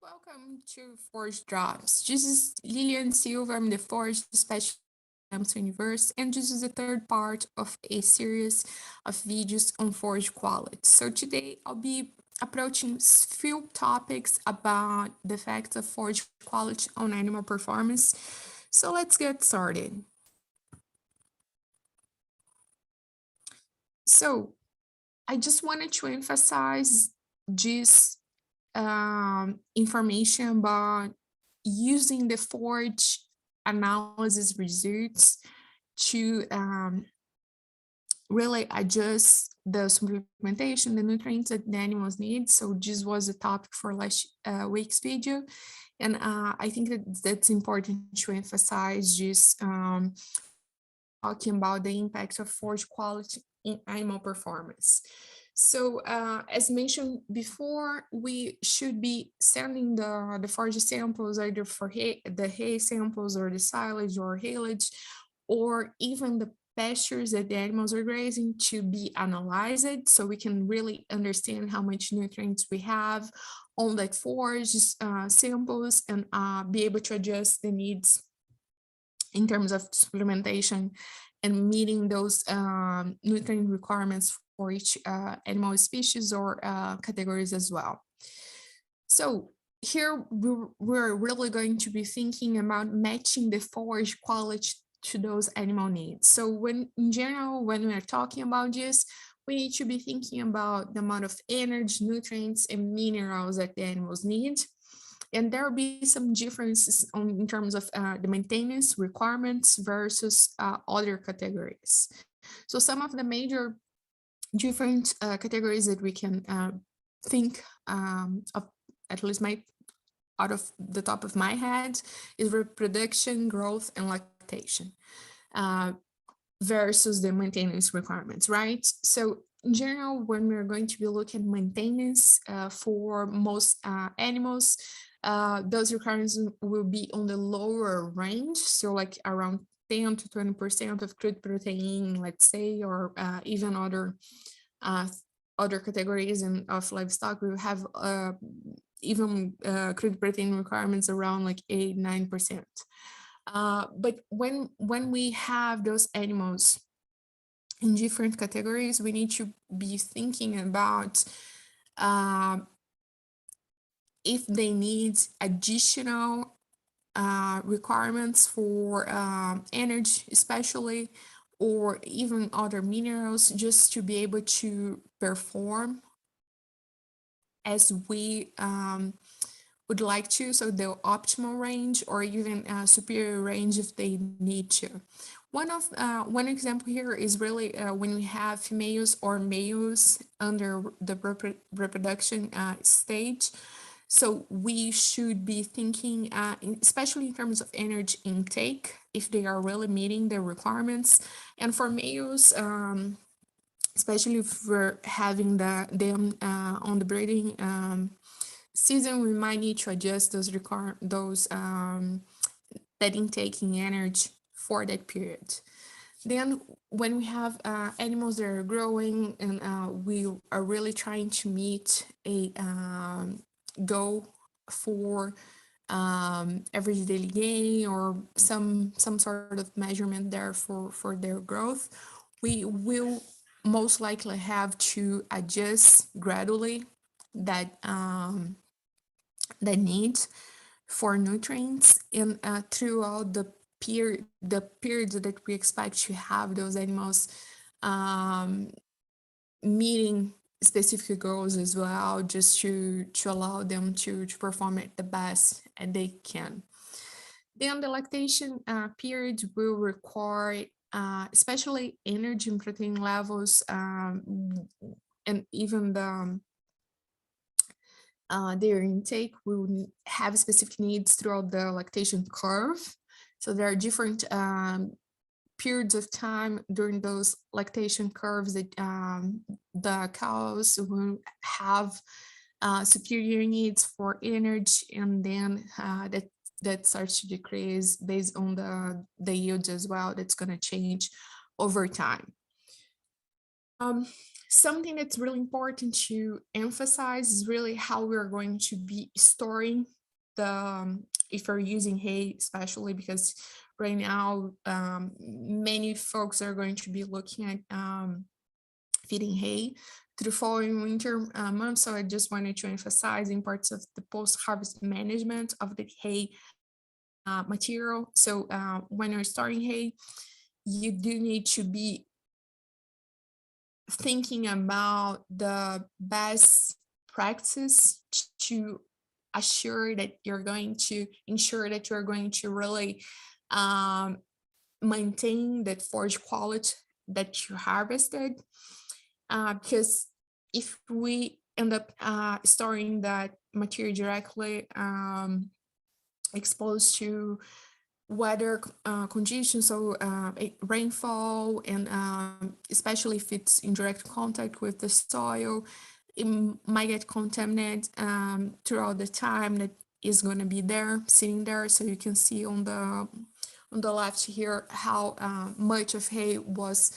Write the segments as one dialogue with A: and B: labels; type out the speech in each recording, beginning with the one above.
A: Welcome to Forage Drops. This is Lilian Silva. I'm the Forage Specialist Universe, and this is the third part of a series of videos on forage quality. So today I'll be approaching few topics about the effects of forage quality on animal performance. So let's get started. So I just wanted to emphasize this information about using the forage analysis results to really adjust the supplementation, the nutrients that the animals need. So this was the topic for last week's video. And I think that's important to emphasize just talking about the impact of forage quality in animal performance. So as mentioned before, we should be sending the forage samples either for the hay samples or the silage or haylage, or even the pastures that the animals are grazing to be analyzed so we can really understand how much nutrients we have on that forage samples and be able to adjust the needs in terms of supplementation and meeting those nutrient requirements for each animal species or categories as well. So here we're really going to be thinking about matching the forage quality to those animal needs. So in general, when we're talking about this, we need to be thinking about the amount of energy, nutrients, and minerals that the animals need. And there will be some differences in terms of the maintenance requirements versus other categories. So some of the major different categories that we can think of, at least out of the top of my head, is reproduction, growth, and lactation versus the maintenance requirements, right? So in general, when we're going to be looking at maintenance for most animals, those requirements will be on the lower range, so like around 10 to 20% of crude protein, let's say, or even other categories of livestock will have even crude protein requirements around like 8-9%. But when we have those animals in different categories, we need to be thinking about if they need additional requirements for energy, especially, or even other minerals, just to be able to perform as we would like to, so the optimal range or even a superior range if they need to. One example here is really when we have females or males under the reproduction stage. So we should be thinking, especially in terms of energy intake, if they are really meeting the requirements. And for males, especially if we're having them on the breeding season, we might need to adjust those that intaking energy for that period. Then when we have animals that are growing and we are really trying to meet a goal for average daily gain or some sort of measurement there for their growth, we will most likely have to adjust gradually that need for nutrients and throughout the periods that we expect to have those animals meeting specific goals as well, just to allow them to perform at the best and they can. Then the lactation period will require especially energy and protein levels and even their intake will have specific needs throughout the lactation curve. So there are different periods of time during those lactation curves that the cows will have superior needs for energy, and then that starts to decrease based on the yields as well. That's going to change over time. Something that's really important to emphasize is really how we're going to be storing the, if you're using hay, especially because right now many folks are going to be looking at feeding hay to the following winter months. So I just wanted to emphasize in parts of the post-harvest management of the hay material. So when you're storing hay, you do need to be thinking about the best practice to assure that you're going to ensure that you're going to really um, maintain that forage quality that you harvested. Because if we end up storing that material directly exposed to weather conditions, so rainfall, and especially if it's in direct contact with the soil, it might get contaminated throughout the time that is going to be there, sitting there. So you can see on the left here how much of hay was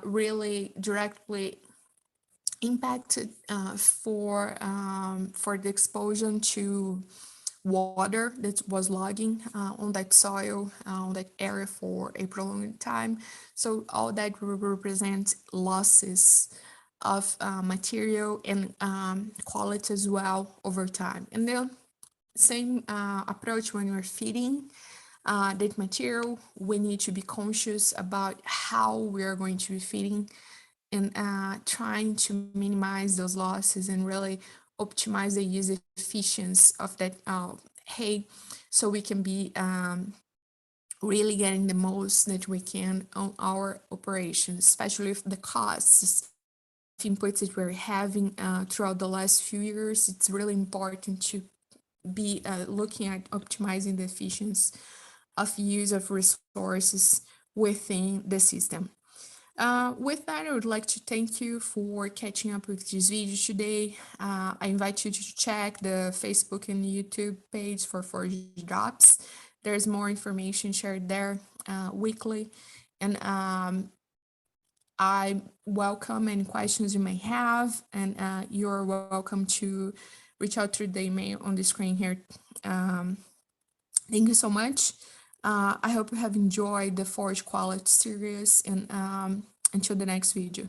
A: really directly impacted for the exposure to water that was logging on that soil, on that area for a prolonged time. So all that will represent losses of material and quality as well over time. And the same approach when we're feeding that material, we need to be conscious about how we are going to be feeding and trying to minimize those losses and really optimize the use efficiency of that hay, so we can be really getting the most that we can on our operations, especially if the costs of inputs that we're having throughout the last few years. It's really important to be looking at optimizing the efficiency of use of resources within the system. With that, I would like to thank you for catching up with this video today. I invite you to check the Facebook and YouTube page for Forage Drops. There's more information shared there weekly. And I welcome any questions you may have, and you're welcome to reach out through the email on the screen here. Thank you so much. I hope you have enjoyed the Forage Quality series, and until the next video.